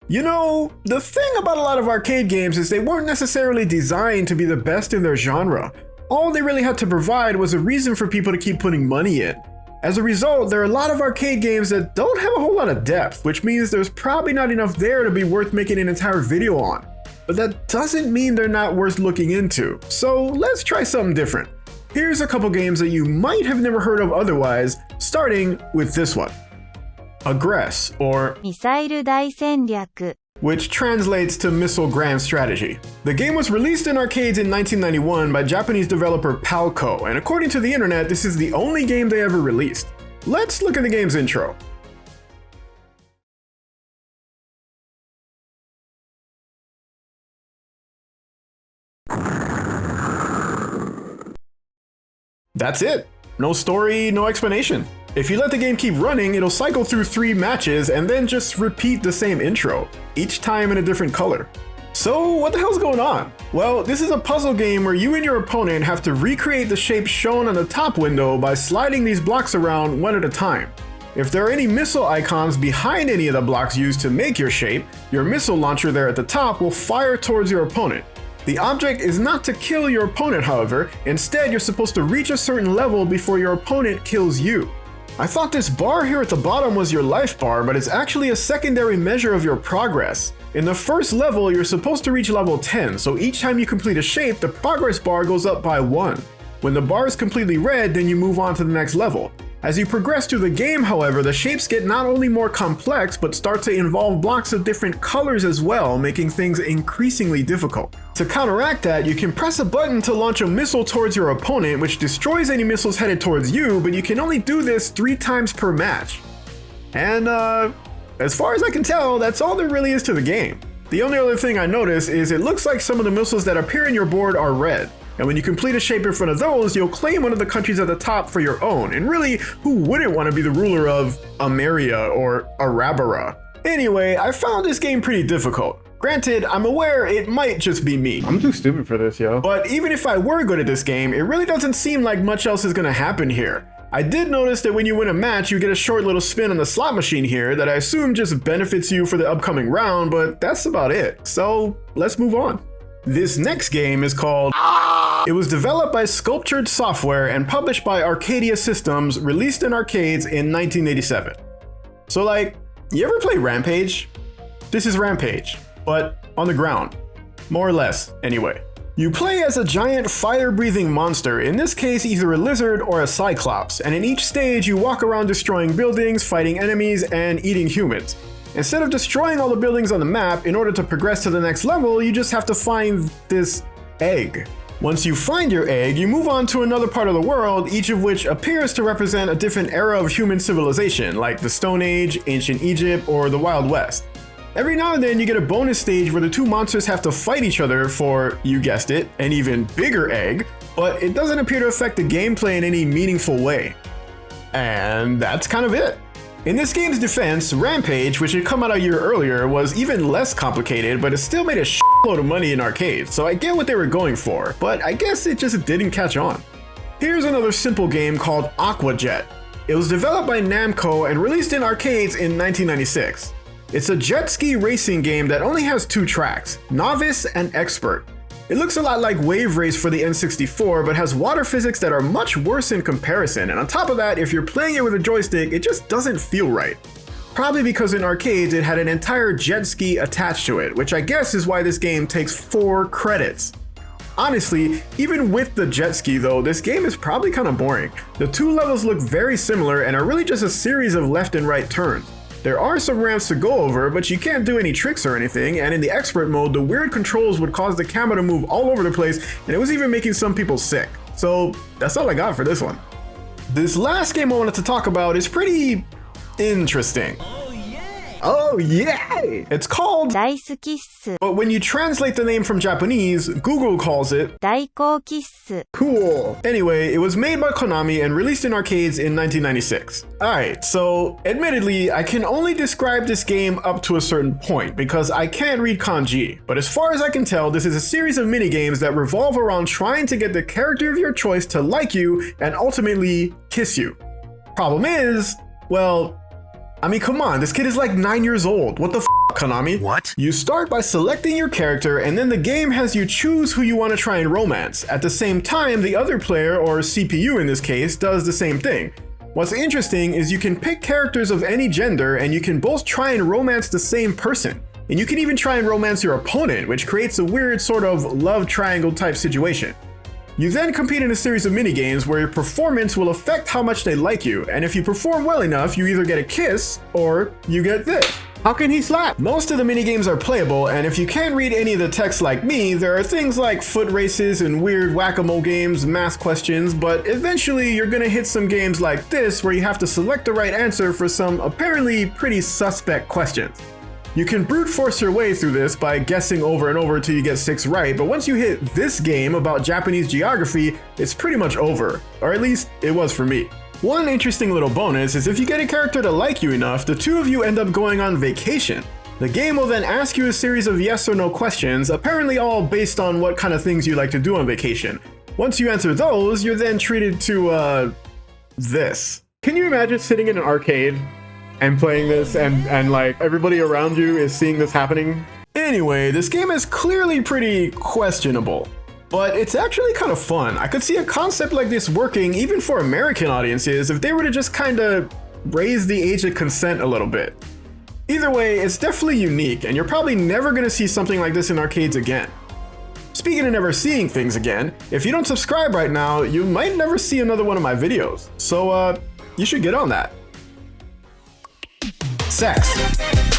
You know, the thing about a lot of arcade games is they weren't necessarily designed to be the best in their genre. All they really had to provide was a reason for people to keep putting money in. As a result, there are a lot of arcade games that don't have a whole lot of depth, which means there's probably not enough there to be worth making an entire video on. But that doesn't mean they're not worth looking into. So let's try something different. Here's a couple games that you might have never heard of otherwise, starting with this one. Agress, or ミサイル大戦略 which translates to Missile Grand Strategy. The game was released in arcades in 1991 by Japanese developer Palco, and according to the internet, this is the only game they ever released. Let's look at the game's intro. That's it. No story, no explanation. If you let the game keep running, it'll cycle through 3 matches and then just repeat the same intro, each time in a different color. So what the hell's going on? Well, this is a puzzle game where you and your opponent have to recreate the shape shown on the top window by sliding these blocks around one at a time. If there are any missile icons behind any of the blocks used to make your shape, your missile launcher there at the top will fire towards your opponent. The object is not to kill your opponent, however. Instead, you're supposed to reach a certain level before your opponent kills you. I thought this bar here at the bottom was your life bar, but it's actually a secondary measure of your progress. In the first level, you're supposed to reach level 10, so each time you complete a shape, the progress bar goes up by 1. When the bar is completely red, then you move on to the next level. As you progress through the game, however, the shapes get not only more complex, but start to involve blocks of different colors as well, making things increasingly difficult. To counteract that, you can press a button to launch a missile towards your opponent, which destroys any missiles headed towards you, but you can only do this 3 times per match. And as far as I can tell, that's all there really is to the game. The only other thing I noticed is it looks like some of the missiles that appear in your board are red. And when you complete a shape in front of those, you'll claim one of the countries at the top for your own. And really, who wouldn't want to be the ruler of Ameria or Aaargh? Anyway, I found this game pretty difficult. Granted, I'm aware it might just be me. I'm too stupid for this, yo. But even if I were good at this game, it really doesn't seem like much else is gonna happen here. I did notice that when you win a match, you get a short little spin on the slot machine here that I assume just benefits you for the upcoming round, but that's about it. So let's move on. This next game is called It was developed by Sculptured Software and published by Arcadia Systems, released in arcades in 1987. So like, you ever play Rampage? This is Rampage, but on the ground. More or less, anyway. You play as a giant fire-breathing monster, in this case either a lizard or a cyclops, and in each stage you walk around destroying buildings, fighting enemies, and eating humans. Instead of destroying all the buildings on the map, in order to progress to the next level, you just have to find this egg. Once you find your egg, you move on to another part of the world, each of which appears to represent a different era of human civilization, like the Stone Age, Ancient Egypt, or the Wild West. Every now and then you get a bonus stage where the 2 monsters have to fight each other for, you guessed it, an even bigger egg, but it doesn't appear to affect the gameplay in any meaningful way. And that's kind of it. In this game's defense, Rampage, which had come out a year earlier, was even less complicated, but it still made a shitload of money in arcades, so I get what they were going for, but I guess it just didn't catch on. Here's another simple game called Aquajet. It was developed by Namco and released in arcades in 1996. It's a jet ski racing game that only has 2 tracks, Novice and Expert. It looks a lot like Wave Race for the N64, but has water physics that are much worse in comparison, and on top of that, if you're playing it with a joystick, it just doesn't feel right. Probably because in arcades it had an entire jet ski attached to it, which I guess is why this game takes 4 credits. Honestly, even with the jet ski though, this game is probably kind of boring. The 2 levels look very similar and are really just a series of left and right turns. There are some ramps to go over, but you can't do any tricks or anything, and in the expert mode, the weird controls would cause the camera to move all over the place, and it was even making some people sick. So that's all I got for this one. This last game I wanted to talk about is pretty interesting. Oh yeah! It's called ダイスキッス but when you translate the name from Japanese, Google calls it 大好キッス Cool. Anyway, it was made by Konami and released in arcades in 1996. Alright, so admittedly, I can only describe this game up to a certain point because I can't read kanji, but as far as I can tell, this is a series of minigames that revolve around trying to get the character of your choice to like you and ultimately kiss you. Problem is, well, I mean, come on, this kid is like 9 years old. What the f, Konami? What? You start by selecting your character, and then the game has you choose who you want to try and romance. At the same time, the other player, or CPU in this case, does the same thing. What's interesting is you can pick characters of any gender, and you can both try and romance the same person. And you can even try and romance your opponent, which creates a weird sort of love triangle type situation. You then compete in a series of minigames where your performance will affect how much they like you, and if you perform well enough, you either get a kiss, or you get this. How can he slap? Most of the minigames are playable, and if you can't read any of the text like me, there are things like foot races and weird whack-a-mole games, math questions, but eventually you're gonna hit some games like this where you have to select the right answer for some apparently pretty suspect questions. You can brute force your way through this by guessing over and over till you get 6 right, but once you hit this game about Japanese geography, it's pretty much over. Or at least, it was for me. One interesting little bonus is if you get a character to like you enough, the two of you end up going on vacation. The game will then ask you a series of yes or no questions, apparently all based on what kind of things you like to do on vacation. Once you answer those, you're then treated to, this. Can you imagine sitting in an arcade and playing this and like everybody around you is seeing this happening? Anyway, this game is clearly pretty questionable, but it's actually kind of fun. I could see a concept like this working even for American audiences if they were to just kind of raise the age of consent a little bit. Either way, it's definitely unique, and you're probably never gonna see something like this in arcades again. Speaking of never seeing things again, if you don't subscribe right now, you might never see another one of my videos. So, you should get on that. Sex.